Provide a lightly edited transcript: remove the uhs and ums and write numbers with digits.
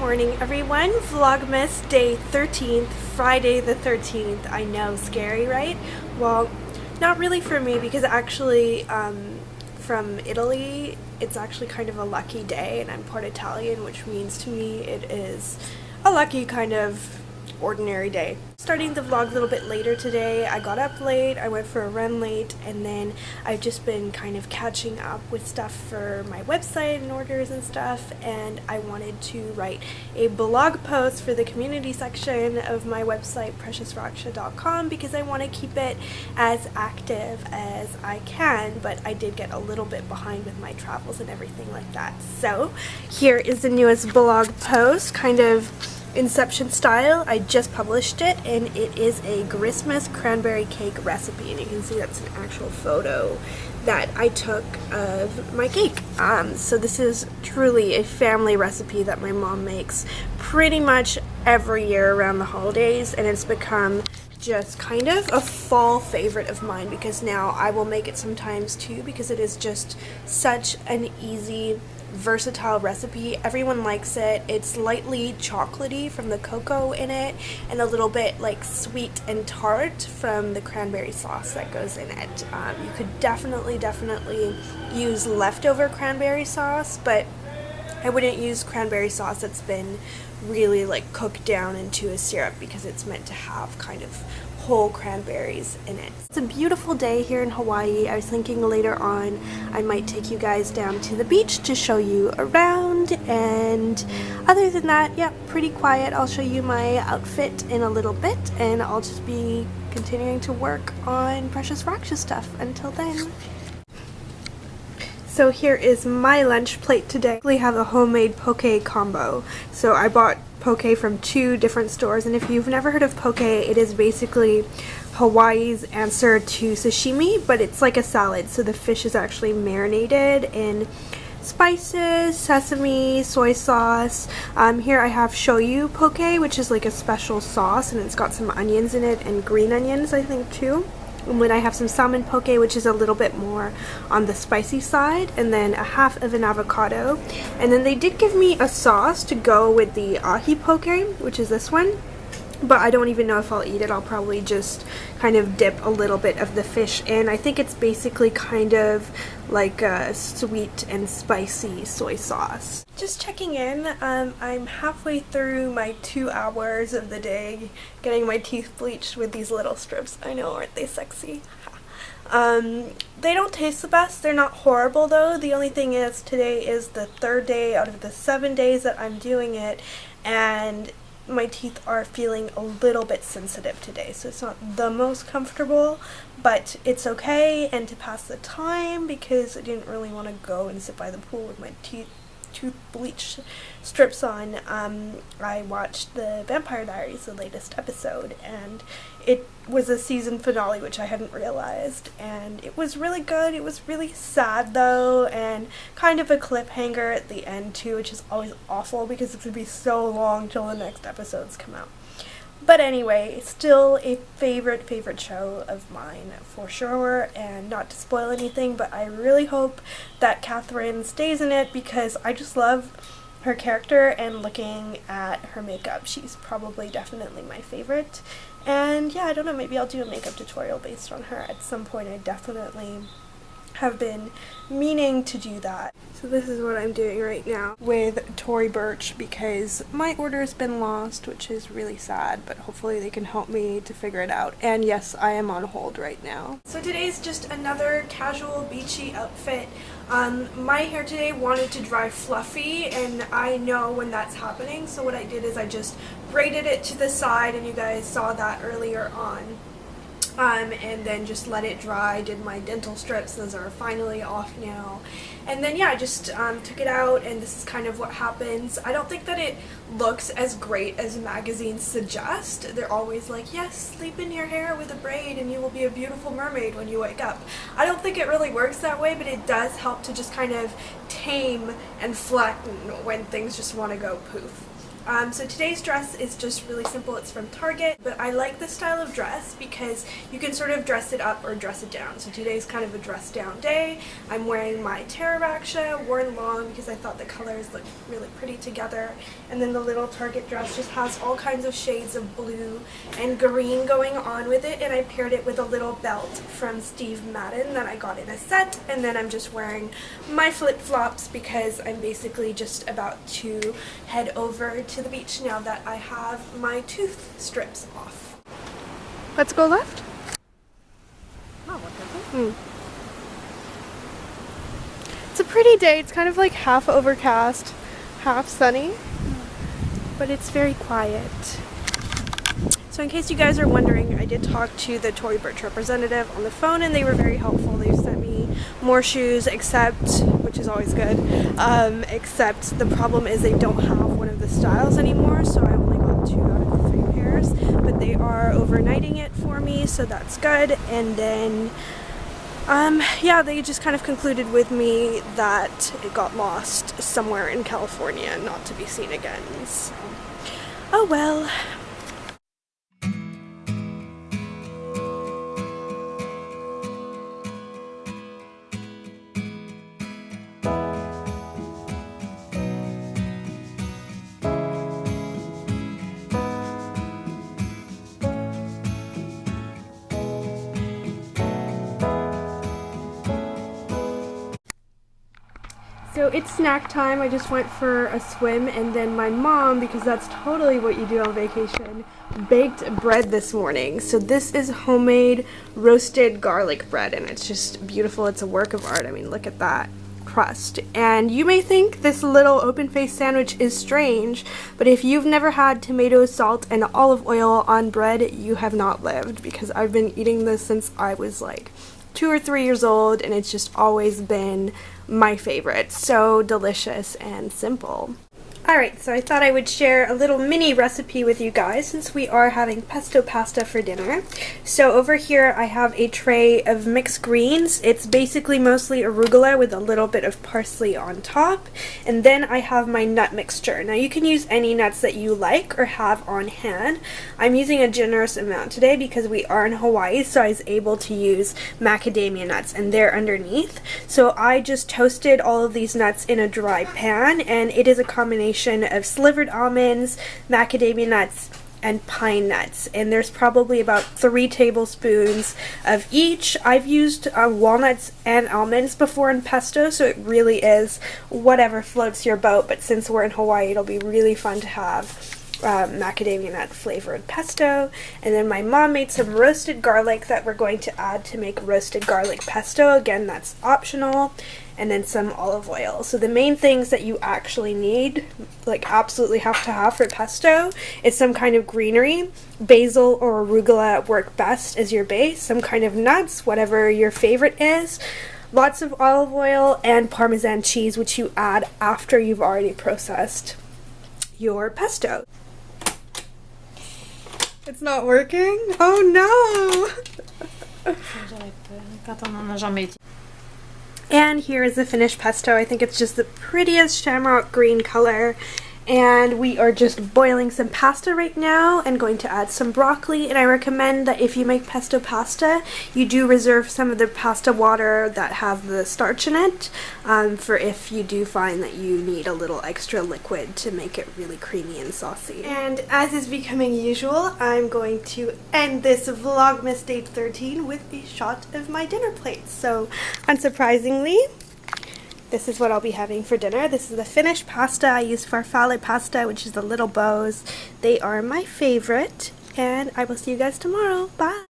morning, everyone. Vlogmas day 13th, Friday the 13th. I know, scary, right? Well, not really for me because actually from Italy, it's actually kind of a lucky day, and I'm part Italian, which means to me it is a lucky kind of ordinary day. Starting the vlog a little bit later today. I got up late, I went for a run late, and then I've just been kind of catching up with stuff for my website and orders and stuff, and I wanted to write a blog post for the community section of my website, preciousraksha.com, because I want to keep it as active as I can, but I did get a little bit behind with my travels and everything like that. So here is the newest blog post, kind of Inception style. I just published it, and it is a Christmas cranberry cake recipe, and you can see that's an actual photo that I took of my cake. So this is truly a family recipe that my mom makes pretty much every year around the holidays, and it's become just kind of a fall favorite of mine because now I will make it sometimes too, because it is just such an easy, versatile recipe. Everyone likes it. It's lightly chocolatey from the cocoa in it, and a little bit like sweet and tart from the cranberry sauce that goes in it. You could definitely use leftover cranberry sauce, but I wouldn't use cranberry sauce that's been really like cooked down into a syrup, because it's meant to have kind of whole cranberries in it. It's a beautiful day here in Hawaii. I was thinking later on I might take you guys down to the beach to show you around, and other than that, yeah, pretty quiet. I'll show you my outfit in a little bit, and I'll just be continuing to work on Precious Raksha stuff until then. So here is my lunch plate today. We have a homemade poke combo. So I bought poke from 2 different stores, and if you've never heard of poke, it is basically Hawaii's answer to sashimi, but it's like a salad. So the fish is actually marinated in spices, sesame, soy sauce. Here I have shoyu poke, which is like a special sauce, and it's got some onions in it, and green onions I think too. And then I have some salmon poke, which is a little bit more on the spicy side, and then a half of an avocado. And then they did give me a sauce to go with the ahi poke, which is this one. But I don't even know if I'll eat it. I'll probably just kind of dip a little bit of the fish in. I think it's basically kind of like a sweet and spicy soy sauce. Just checking in. I'm halfway through my 2 hours of the day getting my teeth bleached with these little strips. I know, aren't they sexy? They don't taste the best. They're not horrible though. The only thing is today is the 3rd day out of the 7 days that I'm doing it, and my teeth are feeling a little bit sensitive today, so it's not the most comfortable, but it's okay, and to pass the time, because I didn't really want to go and sit by the pool with my tooth bleach strips on, I watched the Vampire Diaries, the latest episode, and it was a season finale, which I hadn't realized, and it was really good. It was really sad though, and kind of a cliffhanger at the end too, which is always awful because it's going to be so long till the next episodes come out. But anyway, still a favorite show of mine for sure, and not to spoil anything, but I really hope that Catherine stays in it because I just love her character, and looking at her makeup, she's probably definitely my favorite. And yeah, I don't know, maybe I'll do a makeup tutorial based on her at some point. I definitely have been meaning to do that. So this is what I'm doing right now with Tory Burch, because my order has been lost, which is really sad, but hopefully they can help me to figure it out. And yes, I am on hold right now. So today's just another casual beachy outfit. My hair today wanted to dry fluffy, and I know when that's happening, so what I did is I just braided it to the side, and you guys saw that earlier on. And then just let it dry, did my dental strips, those are finally off now. And then yeah, I just took it out, and this is kind of what happens. I don't think that it looks as great as magazines suggest. They're always like, yes, sleep in your hair with a braid and you will be a beautiful mermaid when you wake up. I don't think it really works that way, but it does help to just kind of tame and flatten when things just want to go poof. So today's dress is just really simple. It's from Target, but I like this style of dress because you can sort of dress it up or dress it down. So today's kind of a dress down day. I'm wearing my Raksha worn long because I thought the colors looked really pretty together. And then the little Target dress just has all kinds of shades of blue and green going on with it, and I paired it with a little belt from Steve Madden that I got in a set. And then I'm just wearing my flip-flops because I'm basically just about to head over to the beach now that I have my tooth strips off. Let's go left? It's a pretty day. It's kind of like half overcast, half sunny, but it's very quiet. So in case you guys are wondering, I did talk to the Tory Burch representative on the phone, and they were very helpful. They sent me more shoes, except, which is always good, except the problem is they don't have one of the styles anymore, so I only got 2 out of the 3 pairs, but they are overnighting it for me, so that's good. And then yeah, they just kind of concluded with me that it got lost somewhere in California, not to be seen again. So, oh well. So it's snack time. I just went for a swim, and then my mom, because that's totally what you do on vacation, baked bread this morning. So this is homemade roasted garlic bread, and it's just beautiful. It's a work of art. I mean, look at that crust. And you may think this little open-faced sandwich is strange, but if you've never had tomato, salt, and olive oil on bread, you have not lived, because I've been eating this since I was like 2 or 3 years old, and it's just always been my favorite. So delicious and simple. Alright, so I thought I would share a little mini recipe with you guys since we are having pesto pasta for dinner. So over here I have a tray of mixed greens. It's basically mostly arugula with a little bit of parsley on top. And then I have my nut mixture. Now you can use any nuts that you like or have on hand. I'm using a generous amount today because we are in Hawaii, so I was able to use macadamia nuts, and they're underneath. So I just toasted all of these nuts in a dry pan, and it is a combination of slivered almonds, macadamia nuts, and pine nuts, and there's probably about 3 tablespoons of each. I've used walnuts and almonds before in pesto, so it really is whatever floats your boat, but since we're in Hawaii, it'll be really fun to have macadamia nut flavored pesto. And then my mom made some roasted garlic that we're going to add to make roasted garlic pesto. Again, that's optional. And then some olive oil. So the main things that you actually need, like absolutely have to have for pesto, is some kind of greenery. Basil or arugula work best as your base. Some kind of nuts, whatever your favorite is. Lots of olive oil and Parmesan cheese, which you add after you've already processed your pesto. It's not working? Oh no! And here is the finished pesto. I think it's just the prettiest shamrock green color. And we are just boiling some pasta right now and going to add some broccoli. And I recommend that if you make pesto pasta, you do reserve some of the pasta water that have the starch in it for if you do find that you need a little extra liquid to make it really creamy and saucy. And as is becoming usual, I'm going to end this Vlogmas Day 13 with a shot of my dinner plate. So unsurprisingly, this is what I'll be having for dinner. This is the finished pasta. I use farfalle pasta, which is the little bows. They are my favorite, and I will see you guys tomorrow. Bye!